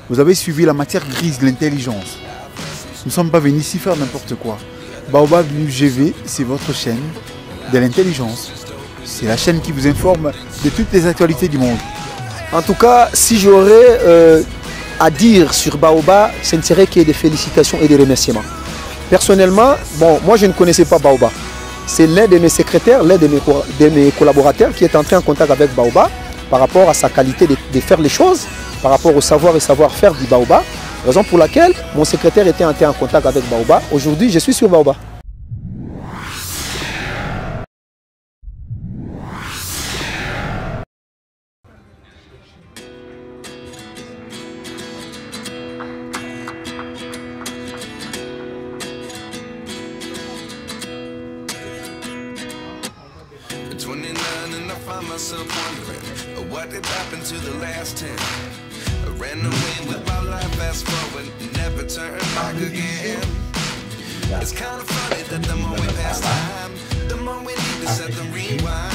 Vous avez suivi la matière grise de l'intelligence. Nous ne sommes pas venus ici faire n'importe quoi. Baobab GV, c'est votre chaîne de l'intelligence. C'est la chaîne qui vous informe de toutes les actualités du monde. En tout cas, si j'aurais à dire sur Baobab, ce ne serait que des félicitations et des remerciements. Personnellement, bon, moi je ne connaissais pas Baobab. C'est l'un de mes secrétaires, l'un de mes collaborateurs qui est entré en contact avec Baobab par rapport à sa qualité de faire les choses, par rapport au savoir et savoir-faire du Baobab. Raison pour laquelle mon secrétaire était entré en contact avec Baobab. Aujourd'hui, je suis sur Baobab. Myself wondering what did happen to the last 10. I ran away with my life, fast forward, never turn back again. It's kind of funny that the more we pass time, the more we need to set the rewind.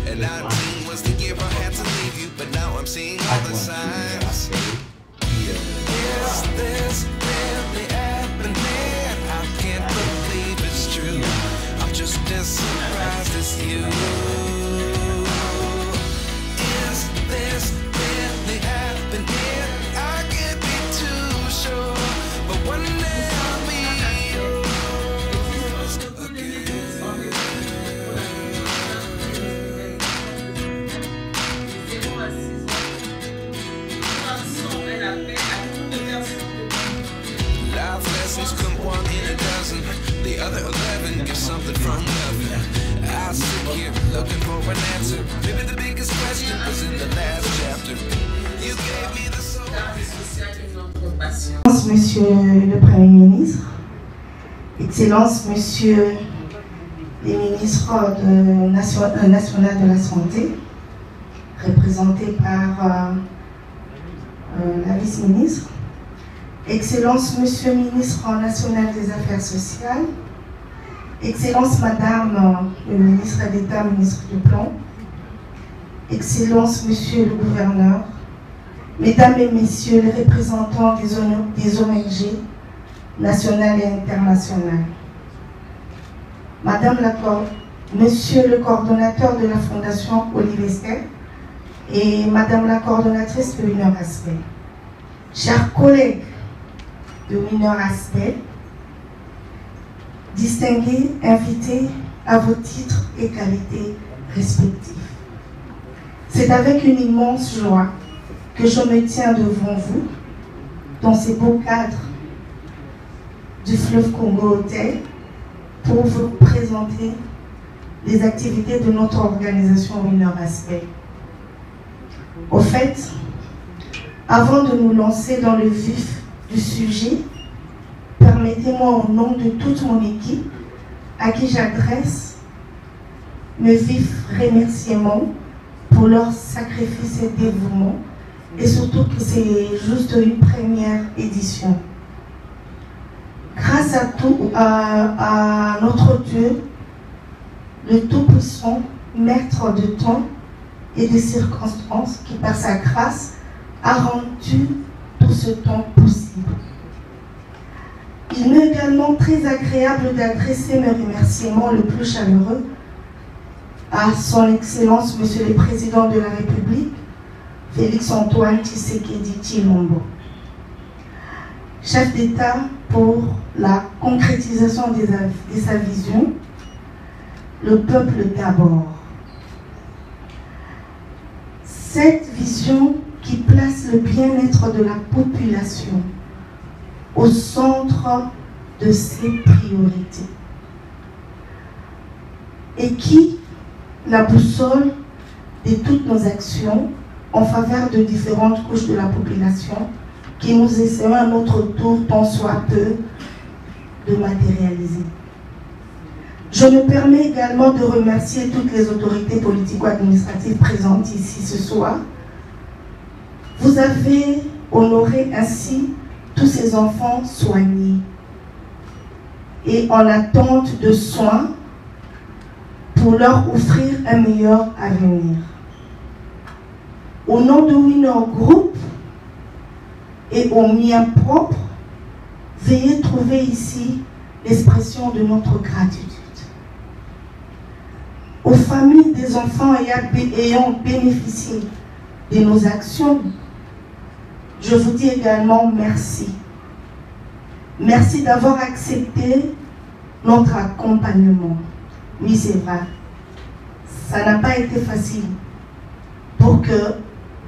And 19 was the year I had to leave you, but now I'm seeing all the signs. Is this really happening? I can't believe it's true. I'm just as surprised as you. This really happening? I can't be too sure, but one day I'll be yours again. Life lessons come one in a dozen. The other 11 get something from nothing. I sit here looking for an answer. Maybe the biggest question was in the last chapter. You gave me the soul. Monsieur le Premier ministre, Excellence Monsieur les ministres national de la Santé, représentés par la vice-ministre, Excellence Monsieur le ministre national des Affaires sociales, Excellence Madame le ministre d'État, ministre du Plan, Excellence Monsieur le gouverneur, Mesdames et Messieurs les représentants des ONG nationales et internationales, Monsieur le coordonnateur de la Fondation Olivier Ster et Madame la coordonnatrice de Winner Aspect, chers collègues de Winner Aspect, distingués, invités à vos titres et qualités respectifs. C'est avec une immense joie que je me tiens devant vous, dans ces beaux cadres du fleuve Congo Hotel, pour vous présenter les activités de notre organisation Winner Aspect. Au fait, avant de nous lancer dans le vif du sujet, permettez-moi au nom de toute mon équipe, à qui j'adresse mes vifs remerciements pour leur sacrifice et dévouement, et surtout que c'est juste une première édition. Grâce à notre Dieu, le Tout-Puissant, maître de temps et des circonstances, qui par sa grâce a rendu tout ce temps possible. Il m'est également très agréable d'adresser mes remerciements le plus chaleureux à son Excellence, Monsieur le Président de la République, Félix-Antoine Tshisekedi Tshilombo, chef d'État pour la concrétisation de sa vision, le peuple d'abord. Cette vision qui place le bien-être de la population au centre de ses priorités et qui la boussole de toutes nos actions en faveur de différentes couches de la population qui nous essayons à notre tour, tant soit peu, de matérialiser. Je me permets également de remercier toutes les autorités politico-administratives présentes ici ce soir. Vous avez honoré ainsi tous ces enfants soignés et en attente de soins pour leur offrir un meilleur avenir. Au nom de Winner Group, et aux miens propres, veuillez trouver ici l'expression de notre gratitude. Aux familles des enfants ayant bénéficié de nos actions, je vous dis également merci. Merci d'avoir accepté notre accompagnement. Oui, c'est vrai. Ça n'a pas été facile pour que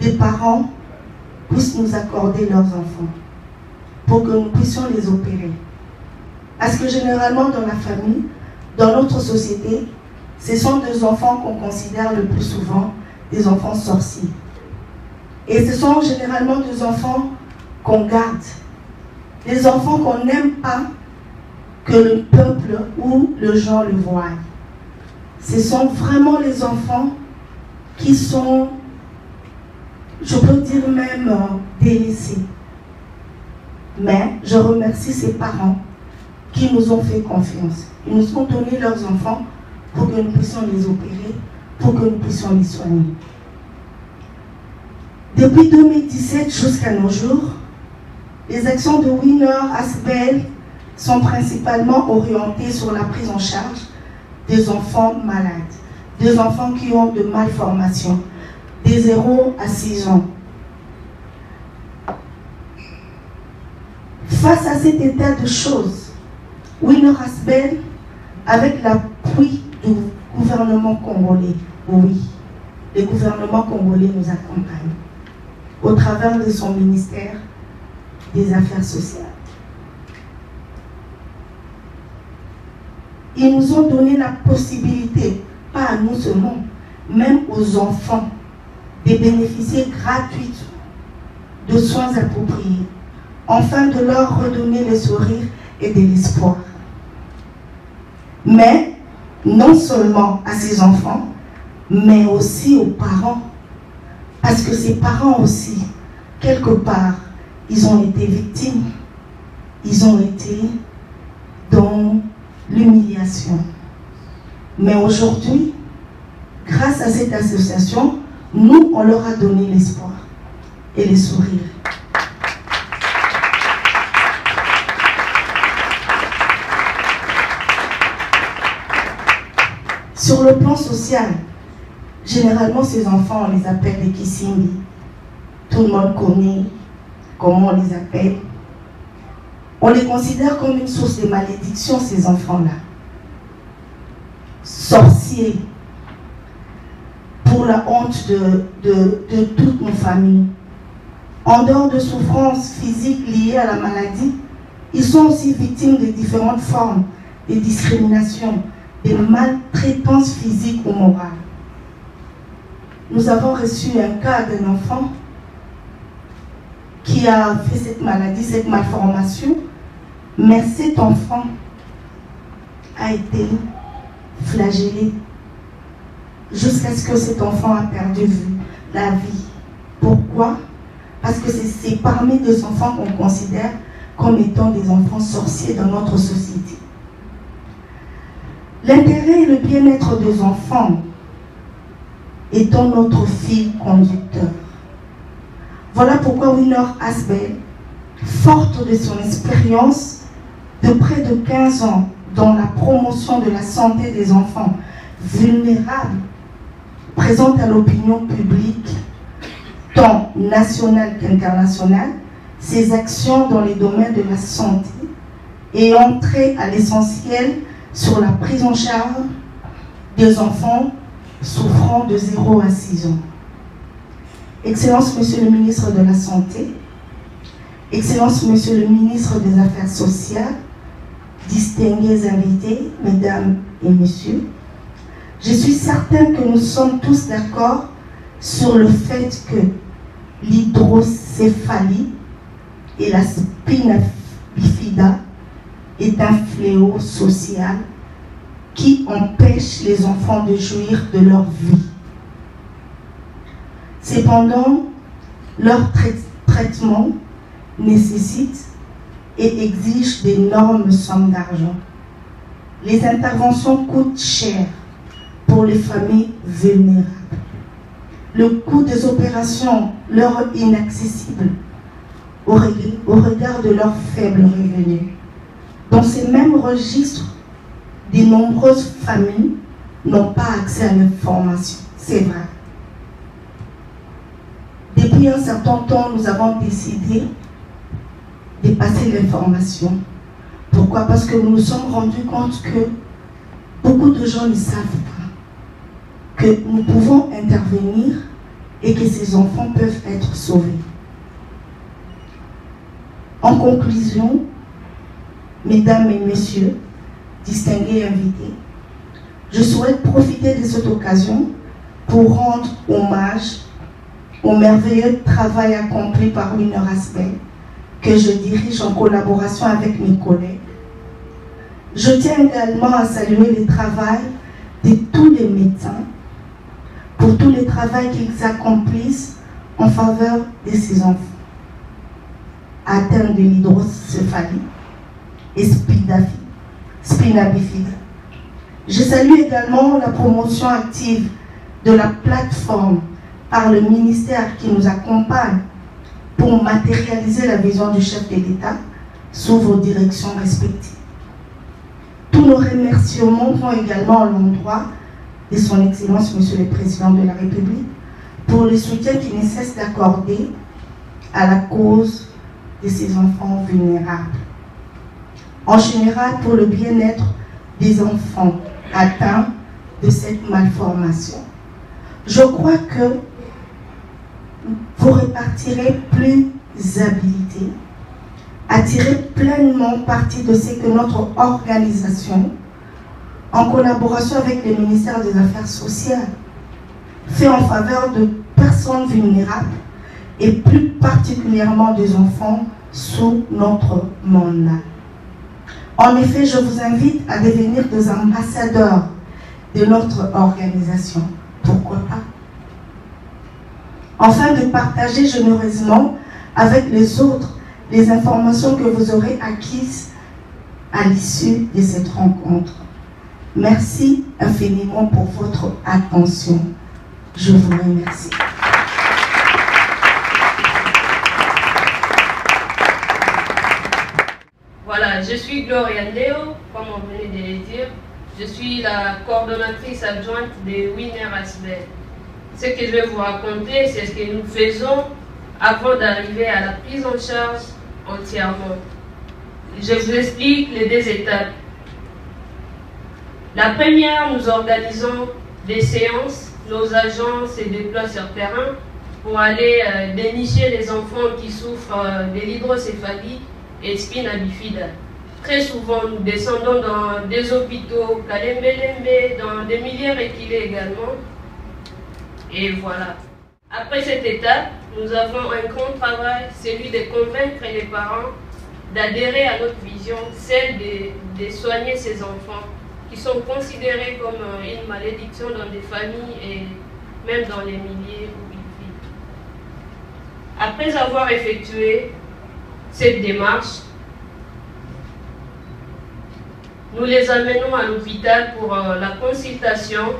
des parents puissent nous accorder leurs enfants, pour que nous puissions les opérer. Parce que généralement dans la famille, dans notre société, ce sont des enfants qu'on considère le plus souvent des enfants sorciers. Et ce sont généralement des enfants qu'on garde. Des enfants qu'on n'aime pas que le peuple ou le genre le voient. Ce sont vraiment les enfants qui sont, je peux dire même, délaissés. Mais je remercie ces parents qui nous ont fait confiance. Ils nous ont donné leurs enfants pour que nous puissions les opérer, pour que nous puissions les soigner. Depuis 2017 jusqu'à nos jours, les actions de Winner Asbel sont principalement orientées sur la prise en charge des enfants malades, des enfants qui ont de malformations, des 0 à 6 ans. Face à cet état de choses, Winner Asbel, avec l'appui du gouvernement congolais, oui, le gouvernement congolais nous accompagne au travers de son ministère des Affaires sociales. Ils nous ont donné la possibilité, pas à nous seulement, même aux enfants, de bénéficier gratuitement de soins appropriés, afin de leur redonner le sourire et de l'espoir. Mais, non seulement à ces enfants, mais aussi aux parents. Parce que ces parents aussi, quelque part, ils ont été victimes. Ils ont été dans l'humiliation. Mais aujourd'hui, grâce à cette association, nous, on leur a donné l'espoir et le sourire. Sur le plan social, généralement ces enfants, on les appelle des Kissimbi. Tout le monde connaît comment on les appelle. On les considère comme une source de malédiction, ces enfants-là. Sorciers, pour la honte de toutes nos familles. En dehors de souffrances physiques liées à la maladie, ils sont aussi victimes de différentes formes de discrimination, de maltraitance physique ou morale. Nous avons reçu un cas d'un enfant qui a fait cette maladie, cette malformation, mais cet enfant a été flagellé jusqu'à ce que cet enfant a perdu la vie. Pourquoi? Parce que c'est parmi les enfants qu'on considère comme étant des enfants sorciers dans notre société. L'intérêt et le bien-être des enfants étant notre fil conducteur. Voilà pourquoi Winner Asbel, forte de son expérience de près de 15 ans dans la promotion de la santé des enfants vulnérables, présente à l'opinion publique, tant nationale qu'internationale, ses actions dans les domaines de la santé et entrer à l'essentiel sur la prise en charge des enfants souffrant de 0 à 6 ans. Excellence, Monsieur le ministre de la Santé, Excellence, Monsieur le ministre des Affaires sociales, distingués invités, Mesdames et Messieurs, je suis certaine que nous sommes tous d'accord sur le fait que l'hydrocéphalie et la spina bifida est un fléau social qui empêche les enfants de jouir de leur vie. Cependant, leur traitement nécessite et exige d'énormes sommes d'argent. Les interventions coûtent cher pour les familles vulnérables. Le coût des opérations leur est inaccessible. au regard de leurs faibles revenus. Dans ces mêmes registres, de nombreuses familles n'ont pas accès à l'information. C'est vrai. Depuis un certain temps, nous avons décidé de passer l'information. Pourquoi? Parce que nous nous sommes rendus compte que beaucoup de gens ne savent pas que nous pouvons intervenir et que ces enfants peuvent être sauvés. En conclusion, mesdames et messieurs, distingués invités, je souhaite profiter de cette occasion pour rendre hommage au merveilleux travail accompli par Winner Asbel, que je dirige en collaboration avec mes collègues. Je tiens également à saluer le travail de tous les médecins pour tout le travail qu'ils accomplissent en faveur de ces enfants atteints de l'hydrocéphalie et spina bifida. Je salue également la promotion active de la plateforme par le ministère qui nous accompagne pour matérialiser la vision du chef de l'État sous vos directions respectives. Tous nos remerciements vont également à l'endroit de son Excellence, Monsieur le Président de la République, pour le soutien qu'il ne cesse d'accorder à la cause de ces enfants vulnérables. En général, pour le bien-être des enfants atteints de cette malformation. Je crois que vous répartirez plus habilités à tirer pleinement parti de ce que notre organisation, en collaboration avec le ministère des Affaires sociales, fait en faveur de personnes vulnérables et plus particulièrement des enfants sous notre mandat. En effet, je vous invite à devenir des ambassadeurs de notre organisation. Pourquoi pas? Afin de partager généreusement avec les autres les informations que vous aurez acquises à l'issue de cette rencontre. Merci infiniment pour votre attention. Je vous remercie. Voilà, je suis Gloria Léo, comme on venait de le dire. Je suis la coordonnatrice adjointe de Winner Asbel. Ce que je vais vous raconter, c'est ce que nous faisons avant d'arriver à la prise en charge entièrement. Je vous explique les deux étapes. La première, nous organisons des séances. Nos agents se déplacent sur terrain pour aller dénicher les enfants qui souffrent de l'hydrocéphalie et spina bifida. Très souvent, nous descendons dans des hôpitaux, Kalembe-Lembe, dans des milliers reculés également. Et voilà. Après cette étape, nous avons un grand travail, celui de convaincre les parents d'adhérer à notre vision, celle de soigner ces enfants qui sont considérés comme une malédiction dans des familles et même dans les milliers où ils vivent. Après avoir effectué cette démarche, nous les amenons à l'hôpital pour la consultation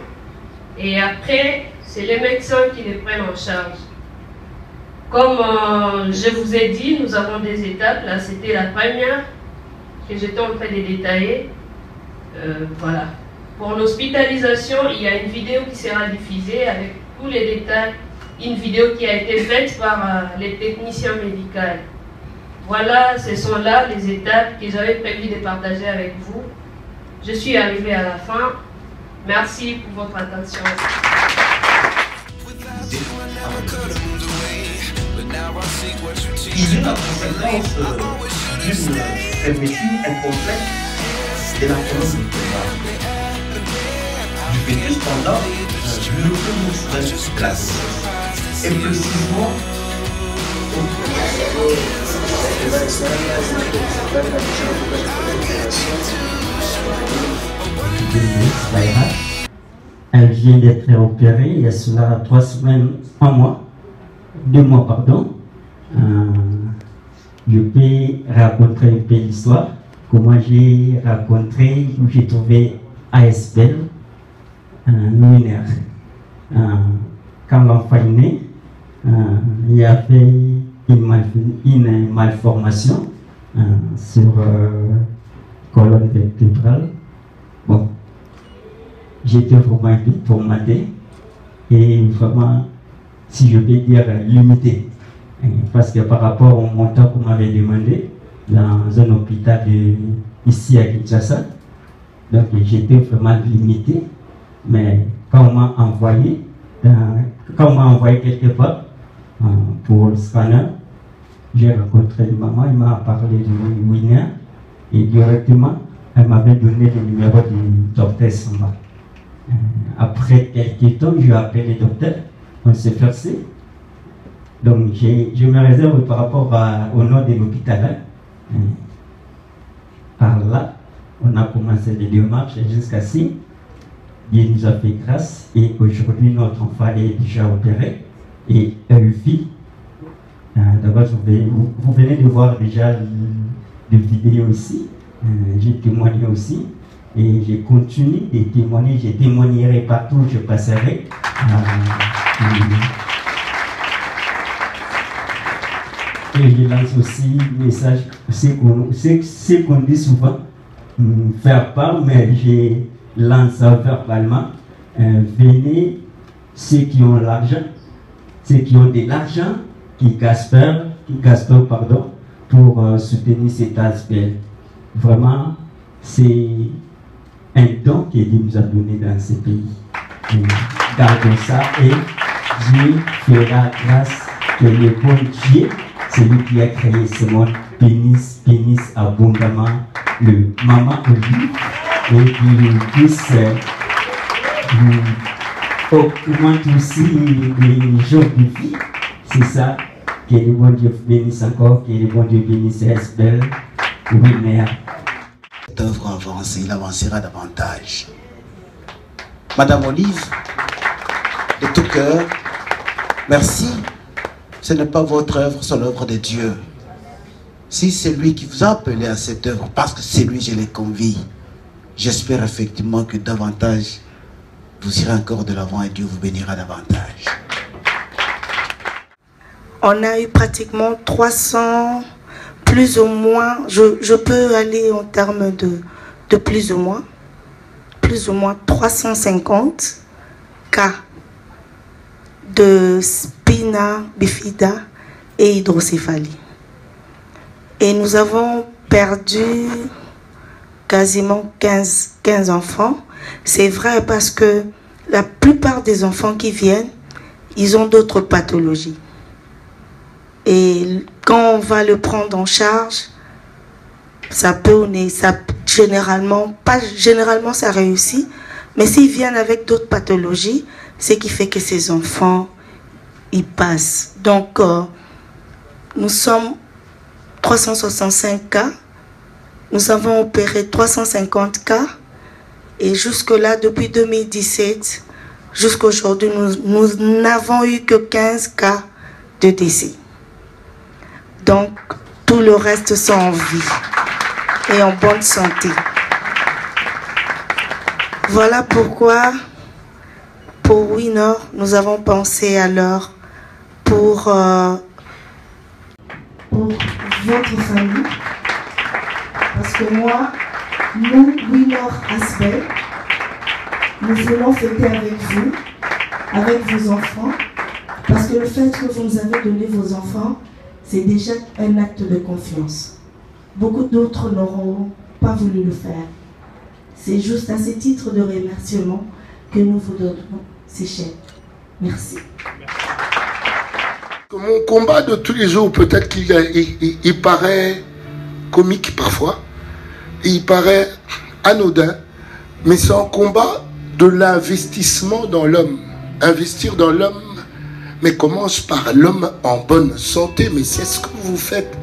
et après, c'est les médecins qui les prennent en charge. Comme je vous ai dit, nous avons des étapes. Là, c'était la première que j'étais en train de détailler. Voilà. Pour l'hospitalisation, il y a une vidéo qui sera diffusée avec tous les détails. Une vidéo qui a été faite par les techniciens médicaux. Voilà, ce sont là les étapes que j'avais prévu de partager avec vous. Je suis arrivée à la fin. Merci pour votre attention. Il y a la conséquence d'une fermeture incomplète de la colonne du fœtus pendant le premier trimestre de la grossesse. Et précisément elle vient d'être opérée il y a cela 3 semaines, 2 mois, pardon. Je peux raconter un peu l'histoire, comment j'ai rencontré, où j'ai trouvé Asbel, Winner. Quand l'enfant est né, il y avait une malformation sur colonne vertébrale. Bon, j'étais vraiment tourmenté et vraiment, si je peux dire, limité. Parce que par rapport au montant qu'on m'avait demandé dans un hôpital ici à Kinshasa, donc j'étais vraiment limité. Mais quand on m'a envoyé, quelque part pour le scanner, j'ai rencontré une maman, elle m'a parlé de Winner et directement elle m'avait donné le numéro du docteur Samba. Après quelques temps, j'ai appelé le docteur, on s'est versé. Donc je me réserve par rapport au nom de l'hôpital. Par là, on a commencé les démarches jusqu'à ci. Dieu nous a fait grâce et aujourd'hui notre enfant est déjà opéré et elle vit. D'abord, vous venez de voir déjà les vidéos ici. J'ai témoigné aussi et je continue de témoigner. Je témoignerai partout où je passerai. Et je lance aussi un message, c'est qu'on dit souvent, faire part, mais je lance verbalement, venez ceux qui ont l'argent, ceux qui ont de l'argent, qui gaspillent, pour soutenir cet aspect. Vraiment, c'est un don que Dieu nous a donné dans ce pays. Gardons ça et Dieu fera grâce que le bon Dieu, celui qui a créé ce monde, bénisse abondamment le maman Oli et qu'il puisse augmenter aussi les jours de vie. C'est ça, que le bon Dieu bénisse encore, que le bon Dieu bénisse Esbel. Oui, mère. Cette œuvre avance, il avancera davantage. Madame Olive, de tout cœur, merci. Ce n'est pas votre œuvre, c'est l'œuvre de Dieu. Si c'est lui qui vous a appelé à cette œuvre, parce que c'est lui, je l'ai convie, j'espère effectivement que davantage, vous irez encore de l'avant et Dieu vous bénira davantage. On a eu pratiquement 300, plus ou moins, je peux aller en termes de plus ou moins 350 cas de spina bifida et hydrocéphalie. Et nous avons perdu quasiment 15 enfants. C'est vrai parce que la plupart des enfants qui viennent, ils ont d'autres pathologies. Et quand on va le prendre en charge, généralement ça réussit. Mais s'ils viennent avec d'autres pathologies, ce qui fait que ces enfants, ils passent. Donc, nous sommes 365 cas. Nous avons opéré 350 cas. Et jusque-là, depuis 2017, jusqu'à aujourd'hui, nous n'avons eu que 15 cas de décès. Donc, tout le reste sont en vie et en bonne santé. Voilà pourquoi, pour Winner, nous avons pensé alors pour votre famille. Parce que moi, nous, Winner Asbel, nous voulons fêter avec vous, avec vos enfants. Parce que le fait que vous nous avez donné vos enfants, c'est déjà un acte de confiance. Beaucoup d'autres n'auront pas voulu le faire. C'est juste à ce titre de remerciement que nous vous donnons ces chèques. Merci. Mon combat de tous les jours, peut-être qu'il paraît comique parfois, il paraît anodin, mais c'est un combat de l'investissement dans l'homme. Investir dans l'homme, mais commence par l'homme en bonne santé. Mais c'est ce que vous faites.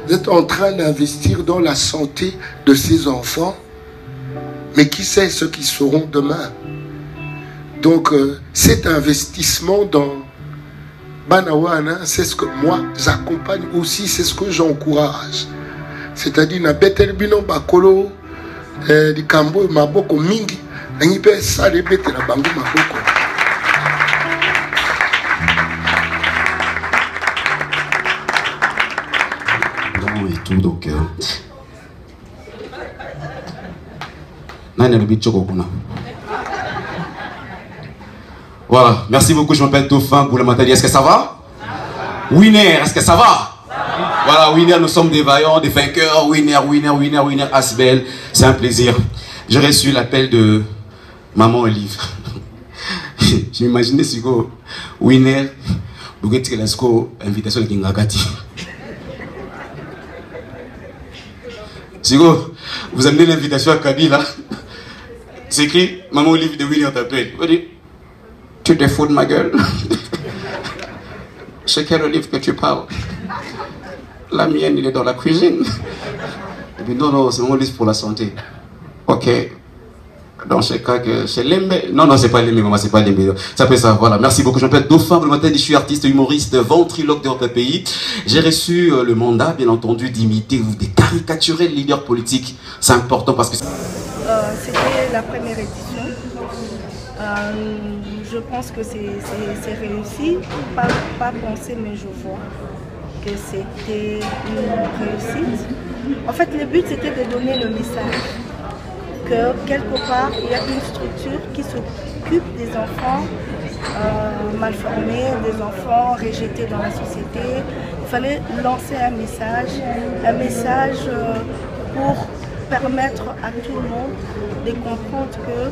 Vous êtes en train d'investir dans la santé de ces enfants. Mais qui sait ce qu'ils seront demain? Donc cet investissement dans Banawana, c'est ce que moi j'accompagne aussi, c'est ce que j'encourage. C'est-à-dire na betel bino bakolo di kambo maboko mingi, ngi pe sale betela bango maboko. tout, donc... Voilà, merci beaucoup, je m'appelle Dauphin pour le matin. Est-ce que ça va? Winner, est-ce que ça va? Voilà, Winner, nous sommes des vaillants, des vainqueurs. Winner, Winner, Winner, Winner, Asbel. C'est un plaisir. J'ai reçu l'appel de Maman Olive. Je m'imaginais si go Winner, invitation de Kingagati. Si go, vous amenez l'invitation à Kabila. C'est écrit, Maman Olive de Winner t'appelle. Tu te fous de ma gueule. C'est quel Olive que tu parles? La mienne, il est dans la cuisine. Et puis non, non, c'est Maman Olive pour la santé. Ok. Dans ce cas que c'est l'Embe. Non, non, c'est pas l'Embe, maman, c'est pas l'Embe. Ça fait ça, voilà. Merci beaucoup. Je m'appelle Dauphin, le matin, je suis artiste, humoriste, ventriloque de votre pays. J'ai reçu le mandat, bien entendu, d'imiter ou de caricaturer le leader politique. C'est important parce que... C'était la première édition. Je pense que c'est réussi. Pas penser, mais je vois que c'était une réussite. En fait, le but, c'était de donner le message que quelque part, il y a une structure qui s'occupe des enfants malformés, des enfants rejetés dans la société. Il fallait lancer un message pour permettre à tout le monde de comprendre que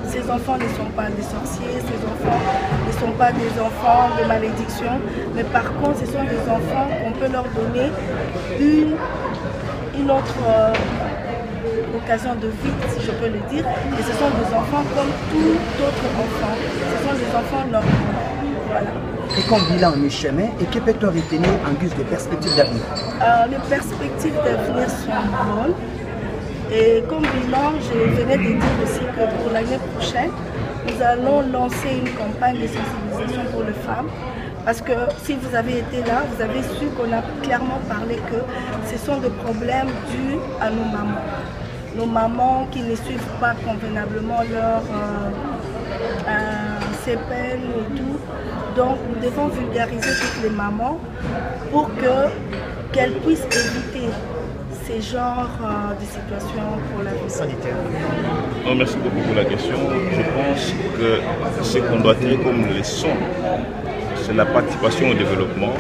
ces enfants ne sont pas des sorciers, ces enfants ne sont pas des enfants de malédiction, mais par contre, ce sont des enfants qu'on peut leur donner une autre occasion de vie, si je peux le dire. Et ce sont des enfants comme tout autre enfant. Ce sont des enfants normaux. Voilà. Et comme bilan, mes chemins, et que peut-on retenir en guise de perspectives d'avenir? Les perspectives d'avenir sont bonnes. Et comme bilan, je venais de dire aussi que pour l'année prochaine, nous allons lancer une campagne de sensibilisation pour les femmes. Parce que si vous avez été là, vous avez su qu'on a clairement parlé que ce sont des problèmes dus à nos mamans. Nos mamans qui ne suivent pas convenablement leur CPN et tout. Donc nous devons vulgariser toutes les mamans pour qu'elles puissent éviter ces genres de situations pour la vie sanitaire. Non, merci beaucoup pour la question. Je pense que ce qu'on doit tirer comme leçon, c'est la participation au développement,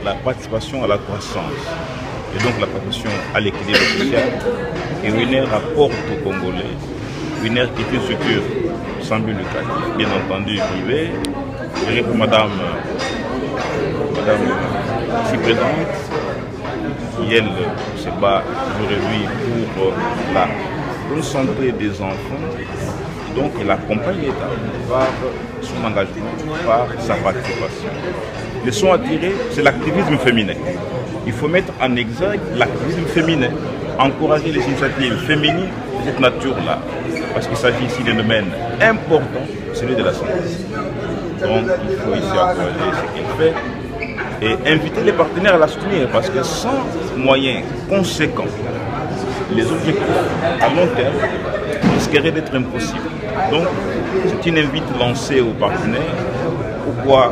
la participation à la croissance et donc la participation à l'équilibre social. Et Winner apporte aux Congolais, Winner qui est une structure sans but lucratif, bien entendu privée, gérée par Madame ici présente, qui elle se bat aujourd'hui pour la bonne santé des enfants. Donc elle accompagne l'État par son engagement, par sa participation. Les leçons à tirer, c'est l'activisme féminin. Il faut mettre en exergue l'activisme féminin, encourager les initiatives féminines de cette nature-là, parce qu'il s'agit ici d'un domaine important, celui de la santé. Donc il faut ici encourager ce qu'elle fait et inviter les partenaires à la soutenir, parce que sans moyens conséquents, les objectifs à long terme risqueraient d'être impossibles. Donc, c'est une invite lancée aux partenaires pour pouvoir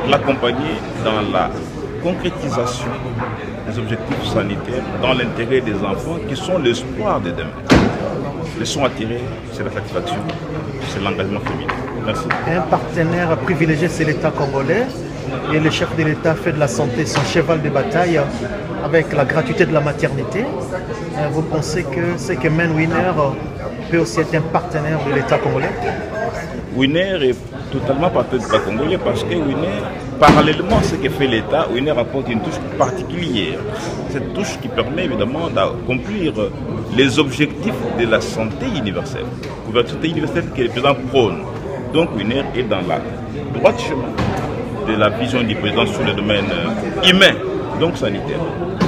l'accompagner dans la concrétisation des objectifs sanitaires dans l'intérêt des enfants qui sont l'espoir de demain. Les leçons à tirer, c'est la satisfaction, c'est l'engagement féminin. Merci. Un partenaire privilégié, c'est l'État congolais. Et le chef de l'État fait de la santé son cheval de bataille avec la gratuité de la maternité. Vous pensez que ce que mène Winner peut aussi être un partenaire de l'État congolais? Winner est totalement partenaire de l'État congolais parce que Winner, parallèlement à ce que fait l'État, Winner apporte une touche particulière. Cette touche qui permet évidemment d'accomplir les objectifs de la santé universelle. La santé universelle que le président prône. Donc Winner est dans la droite chemin de la vision du président sur le domaine humain, donc sanitaire.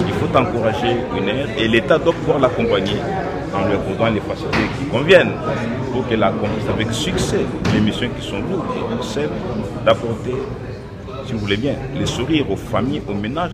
Il faut encourager Winner et l'État doit pouvoir l'accompagner en lui accordant les facilités qui conviennent pour qu'elle accomplisse avec succès les missions qui sont lourdes, celles d'apporter, si vous voulez bien, les sourires aux familles, aux ménages.